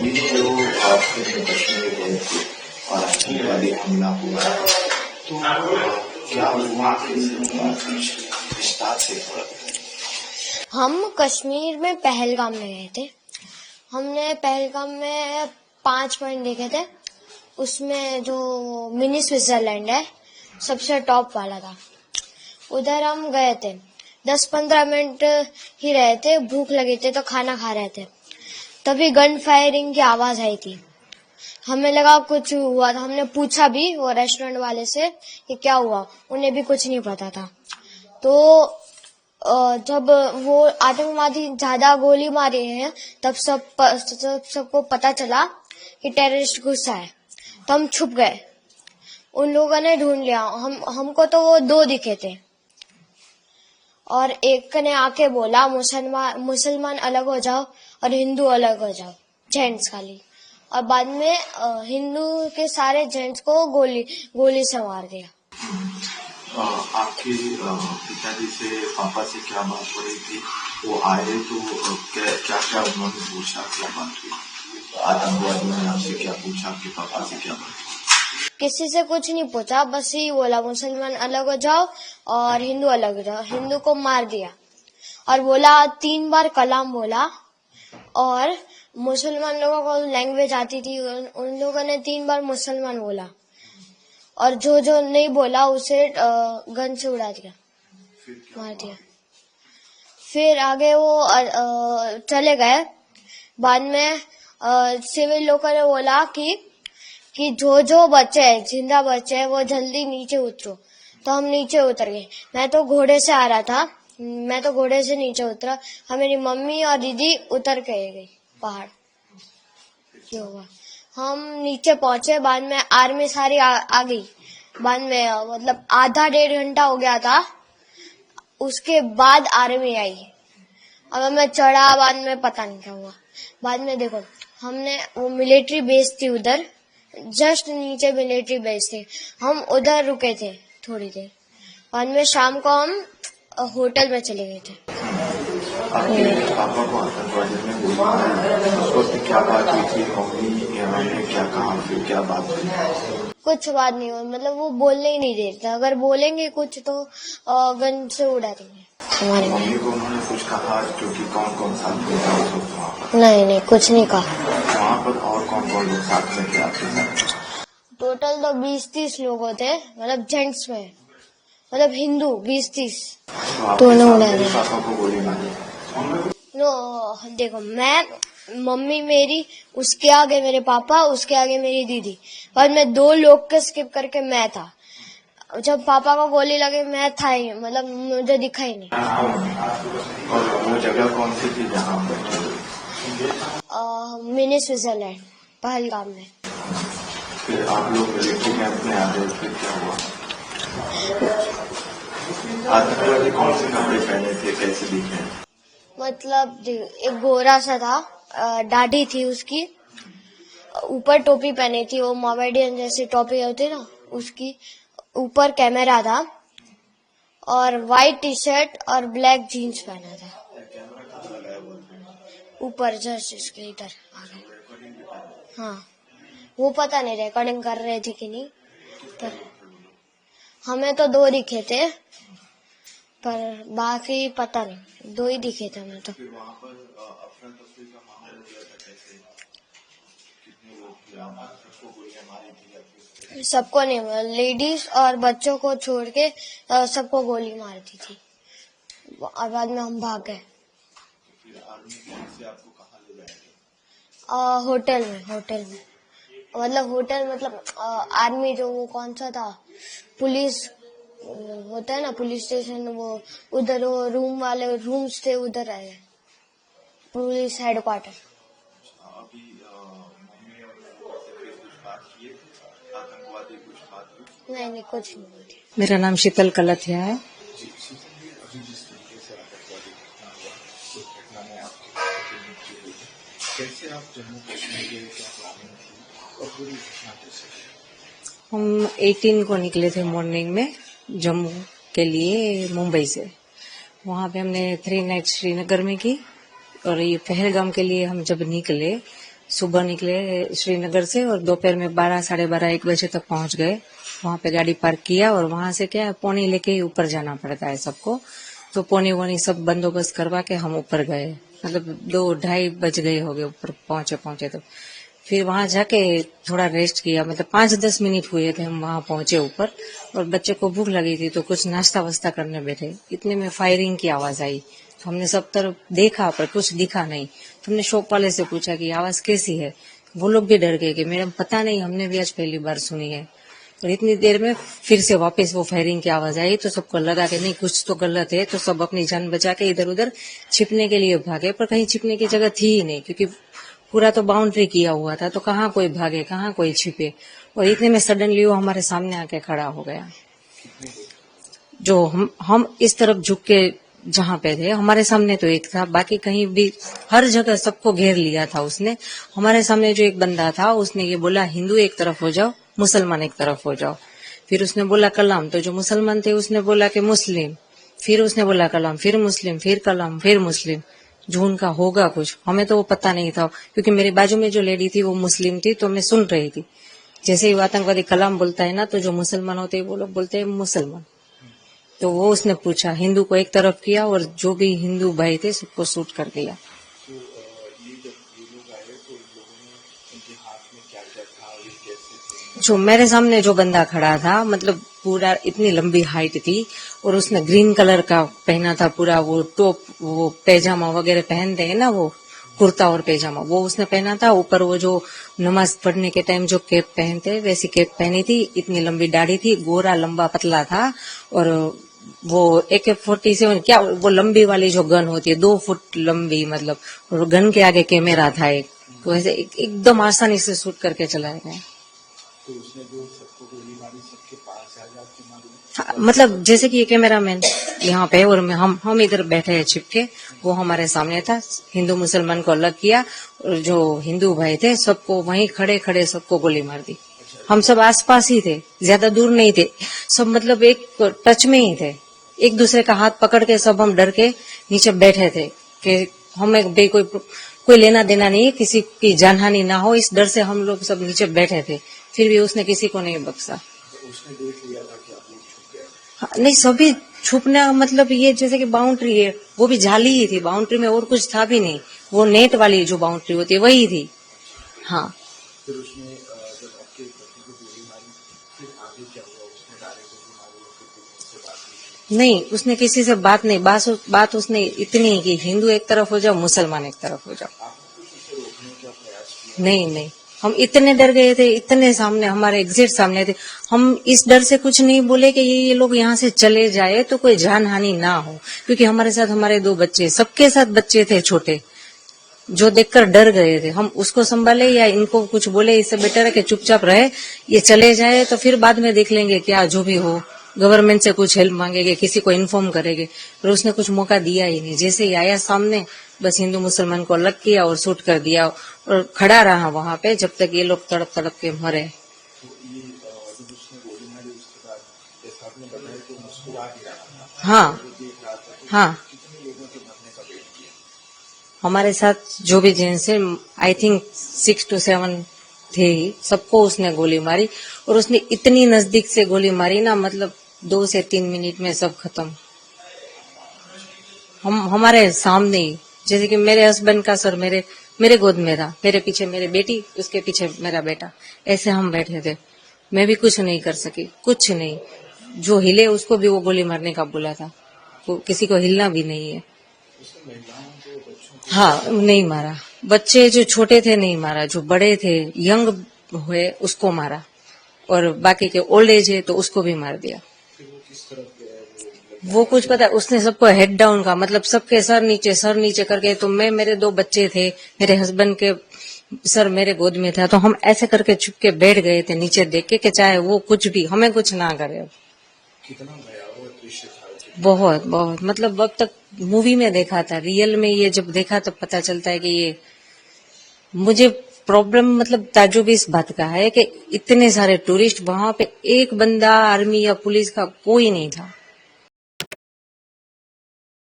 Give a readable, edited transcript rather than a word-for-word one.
अभी जो आपके कश्मीर गए थे और आतंकवादी हमला हुआ तो क्या हुआ, विस्तार से थोड़ा बताइए। हम कश्मीर में पहलगाम में गए थे। हमने पहलगाम में 5 पॉइंट देखे थे। उसमें जो मिनी स्विट्जरलैंड है सबसे टॉप वाला था, उधर हम गए थे। 10-15 मिनट ही रहे थे, भूख लगी थी तो खाना खा रहे थे, तभी गन फायरिंग की आवाज आई थी। हमें लगा कुछ हुआ था, हमने पूछा भी वो रेस्टोरेंट वाले से कि क्या हुआ, उन्हें भी कुछ नहीं पता था। तो जब वो आतंकवादी ज्यादा गोली मारे हैं तब सबको पता चला कि टेररिस्ट घुसा है, तो हम छुप गए। उन लोगों ने ढूंढ लिया। हमको तो वो 2 दिखे थे और एक ने आके बोला मुसलमान अलग हो जाओ और हिंदू अलग हो जाओ, जेंट्स खाली। और बाद में हिंदू के सारे जेंट्स को गोली से मार दिया। आपके पिताजी से पापा से क्या बात हो रही थी? वो आए तो क्या क्या उन्होंने पूछा, क्या बात हुई? आतंकवादियों ने आपसे क्या पूछा, आपके पापा से क्या बात हुई? किसी से कुछ नहीं पूछा, बस ही बोला मुसलमान अलग हो जाओ और हिंदू अलग हो जाओ। हिंदू को मार दिया और बोला 3 बार कलाम बोला। और मुसलमान लोगों को लैंग्वेज आती थी, उन लोगों ने 3 बार मुसलमान बोला और जो नहीं बोला उसे गन से उड़ा दिया, मार दिया। फिर आगे वो चले गए। बाद में सिविल लोगों ने बोला कि जो बचे हैं, जिंदा बचे हैं, वो जल्दी नीचे उतरो। तो हम नीचे उतर गए। मैं तो घोड़े से आ रहा था, मैं तो घोड़े से नीचे उतरा। मेरी मम्मी और दीदी उतर के गई पहाड़। ये हुआ, हम नीचे पहुंचे। बाद में आर्मी सारी आ गई। बाद में मतलब आधा 1.5 घंटा हो गया था, उसके बाद आर्मी आई। अब मैं चढ़ा, बाद में पता नहीं क्या हुआ। बाद में देखो, हमने वो मिलिट्री बेस थी उधर, जस्ट नीचे मिलिट्री बेस थी, हम उधर रुके थे थोड़ी देर। बाद में शाम को हम होटल में चले गए थे। आपके पापा को आतंकवादियों ने गोली मारी, उसको क्या बात हुई थी? मम्मी ने क्या कहा, फिर क्या बात हुई? कुछ बात नहीं हुई, मतलब वो बोलने ही नहीं देते। अगर बोलेंगे कुछ तो गन से उड़ा देंगे हमारे। मम्मी को उन्होंने कुछ कहा क्योंकि कौन साथ में था उस वक्त वहाँ पर? नहीं, कुछ नहीं कहा। वहाँ पर और कौन लोग साथ में थे आपके साथ? टोटल तो 20-30 लोग थे, मतलब जेंट्स में, मतलब हिंदू 20-30। तो उन्होंने पापा को गोली मारी? देखो, मम्मी मेरी, उसके आगे मेरे पापा, उसके आगे मेरी दीदी, और मैं 2 लोग के स्किप करके मैं था। जब पापा को गोली लगी मैं था ही, मतलब मुझे दिखा ही नहीं। और वो जगह कौन सी थी जहाँ पर? मिनी स्विट्जरलैंड, पहलगाम में। फिर आप लोग मिलिट्री कैंप में आ गए, फिर क्या हुआ? आतंकवादी कौन से कपड़े पहने थे, कैसे दिखे? मतलब एक गोरा सा था, दाढ़ी थी उसकी, ऊपर टोपी पहनी थी, वो मोमेडियन जैसी टोपी होती ना, उसकी ऊपर कैमरा था, और व्हाइट टी शर्ट और ब्लैक जीन्स पहना था। ऊपर जस्ट इसके इधर। हाँ, वो पता नहीं रिकॉर्डिंग कर रहे थे कि नहीं, पर हमें तो 2 दिखे थे, पर बाकी पता नहीं, 2 ही दिखे थे हमें तो। सबको नहीं, लेडीज और बच्चों को छोड़ के सबको गोली मारती थी, और बाद में हम भाग गए। होटल में मतलब आर्मी जो वो कौन सा था, पुलिस होता है ना, पुलिस स्टेशन, वो उधर वो रूम्स थे, उधर आए, पुलिस हेडक्वार्टर। नहीं, कुछ नहीं। मेरा नाम शीतल कलथिया है। हम 18 को निकले थे मॉर्निंग में जम्मू के लिए मुंबई से। वहाँ पे हमने 3 नाइट श्रीनगर में की, और ये पहलगाम के लिए हम जब निकले सुबह निकले श्रीनगर से और दोपहर में 12, साढ़े 12, 1 बजे तक पहुंच गए। वहां पे गाड़ी पार्क किया और वहां से क्या है, पौनी लेके ही ऊपर जाना पड़ता है सबको। तो पौनी वोनी सब बंदोबस्त करवा के हम ऊपर गए। मतलब 2-2:30 बज गए हो गए ऊपर पहुंचे तो फिर वहां जाके थोड़ा रेस्ट किया। मतलब 5-10 मिनट हुए थे हम वहां पहुंचे ऊपर, और बच्चे को भूख लगी थी तो कुछ नाश्ता वास्ता करने बैठे। इतने में फायरिंग की आवाज आई तो हमने सब तरफ देखा पर कुछ दिखा नहीं। तो हमने शॉप वाले से पूछा कि आवाज कैसी है। वो लोग भी डर गए कि मैडम पता नहीं, हमने भी आज पहली बार सुनी है। और इतनी देर में फिर से वापस वो फायरिंग की आवाज आई तो सबको लगा कि नहीं कुछ तो गलत है। तो सब अपनी जान बचा के इधर उधर छिपने के लिए भागे, पर कहीं छिपने की जगह थी ही नहीं, क्योंकि पूरा तो बाउंड्री किया हुआ था। तो कहाँ कोई भागे, कहाँ कोई छिपे। और इतने में सडनली वो हमारे सामने आके खड़ा हो गया। जो हम इस तरफ झुक के जहां पे थे, हमारे सामने तो एक था, बाकी कहीं भी हर जगह सबको घेर लिया था उसने। हमारे सामने जो एक बंदा था उसने ये बोला हिंदू एक तरफ हो जाओ, मुसलमान एक तरफ हो जाओ। फिर उसने बोला कलाम, तो जो मुसलमान थे उसने बोला कि मुस्लिम। फिर उसने बोला कलाम, फिर मुस्लिम, फिर कलाम, फिर मुस्लिम। जो उनका होगा कुछ, हमें तो वो पता नहीं था, क्योंकि मेरे बाजू में जो लेडी थी वो मुस्लिम थी तो मैं सुन रही थी। जैसे ही आतंकवादी कलाम बोलता है ना, तो जो मुसलमान होते हैं वो लोग बोलते हैं मुसलमान। तो वो उसने पूछा, हिंदू को एक तरफ किया और जो भी हिंदू भाई थे सबको शूट कर दिया। तो ये जब ये लोग आए तो इन लोगों ने उनके हाथ में क्या क्या था, ये कैसे थे? जो मेरे सामने जो बंदा खड़ा था, मतलब पूरा इतनी लंबी हाइट थी और उसने ग्रीन कलर का पहना था पूरा, वो टॉप, वो पैजामा वगैरह पहनते हैं ना, वो कुर्ता और पैजामा, वो उसने पहना था। ऊपर वो जो नमाज पढ़ने के टाइम जो कैप पहनते हैं वैसी कैप पहनी थी। इतनी लंबी दाढ़ी थी, गोरा लंबा पतला था। और वो AK-47 क्या, वो लंबी वाली जो गन होती है 2 फुट लंबी, मतलब, और गन के आगे कैमरा था एक, तो ऐसे एकदम आसानी से शूट करके चलाया गया। तो उसने जो सबको गोली मारी सबके पास आ जाके मारी? हाँ, मतलब जैसे कि ये कैमरामैन यहाँ पे और हम इधर बैठे हैं छिपके, वो हमारे सामने था। हिंदू मुसलमान को अलग किया और जो हिंदू भाई थे सबको वहीं खड़े खड़े सबको गोली मार दी। हम सब आसपास ही थे, ज्यादा दूर नहीं थे, सब मतलब एक टच में ही थे। एक दूसरे का हाथ पकड़ के सब हम डर के नीचे बैठे थे कि हमें कोई लेना देना नहीं, किसी की जानहानि ना हो, इस डर से हम लोग सब नीचे बैठे थे। फिर भी उसने किसी को नहीं बख्शा। उसने देख लिया था कि आप लोग छुप गए? हाँ, नहीं, सभी छुपना मतलब ये जैसे कि बाउंड्री है, वो भी जाली ही थी, बाउंड्री में और कुछ था भी नहीं। वो नेट वाली जो बाउंड्री होती है वही थी। हाँ। फिर उसने जब आपके पति को गोली मारी फिर आगे क्या हुआ? उसने डायरेक्ट गोली मारी और फिर किसी से बात की? नहीं, उसने किसी से बात नहीं, बात उसने इतनी कि हिंदू एक तरफ हो जाओ, मुसलमान एक तरफ हो जाओ। आपने कुछ उसे रोकने का प्रयास किया? नहीं, हम इतने डर गए थे, इतने सामने, हमारे एग्जिट सामने थे। हम इस डर से कुछ नहीं बोले कि ये लोग यहाँ से चले जाए तो कोई जान हानि ना हो, क्योंकि हमारे साथ हमारे 2 बच्चे, सबके साथ बच्चे थे छोटे, जो देखकर डर गए थे। हम उसको संभाले या इनको कुछ बोले, इससे बेटर है कि चुपचाप रहे, ये चले जाए तो फिर बाद में देख लेंगे क्या जो भी हो, गवर्नमेंट से कुछ हेल्प मांगेंगे, किसी को इन्फॉर्म करेंगे। पर उसने कुछ मौका दिया ही नहीं। जैसे ही आया सामने, बस हिंदू मुसलमान को अलग किया और शूट कर दिया और खड़ा रहा वहां पे जब तक ये लोग तड़प तड़प के मरे। तो ये जब उसने गोली मारी उसके बाद जैसा आपने बताया कि मुस्कुरा ही रहा था, हाँ, देख रहा था, तो हाँ, कितने लोगों के मरने का वेट किया? हमारे साथ जो भी जेंट्स है, आई थिंक 6 to 7 थे ही, सबको उसने गोली मारी। और उसने इतनी नजदीक से गोली मारी ना, मतलब 2 से 3 मिनट में सब खत्म। हमारे सामने ही, जैसे कि मेरे हस्बैंड का सर मेरे गोद में था, मेरे पीछे मेरी बेटी, उसके पीछे मेरा बेटा, ऐसे हम बैठे थे। मैं भी कुछ नहीं कर सकी, कुछ नहीं। जो हिले उसको भी वो गोली मारने का बोला था, वो किसी को हिलना भी नहीं है। उसने महिलाओं को, बच्चों को? हाँ, नहीं मारा। बच्चे जो छोटे थे नहीं मारा, जो बड़े थे, यंग हुए, उसको मारा। और बाकी के ओल्ड एज है तो उसको भी मार दिया। फिर वो किस तरफ गया? वो कुछ पता, उसने सबको हेड डाउन का, मतलब सबके सर नीचे करके। तो मेरे 2 बच्चे थे, मेरे हस्बैंड के सर मेरे गोद में था, तो हम ऐसे करके चुप के बैठ गए थे नीचे देख के कि चाहे वो कुछ भी हमें कुछ ना करे। कितना भयावह दृश्य था? बहुत बहुत, मतलब अब तक मूवी में देखा था, रियल में ये जब देखा तब पता चलता है कि ये, मुझे प्रॉब्लम मतलब ताज्जुब इस बात का है कि इतने सारे टूरिस्ट, वहां पे एक बंदा आर्मी या पुलिस का कोई नहीं था।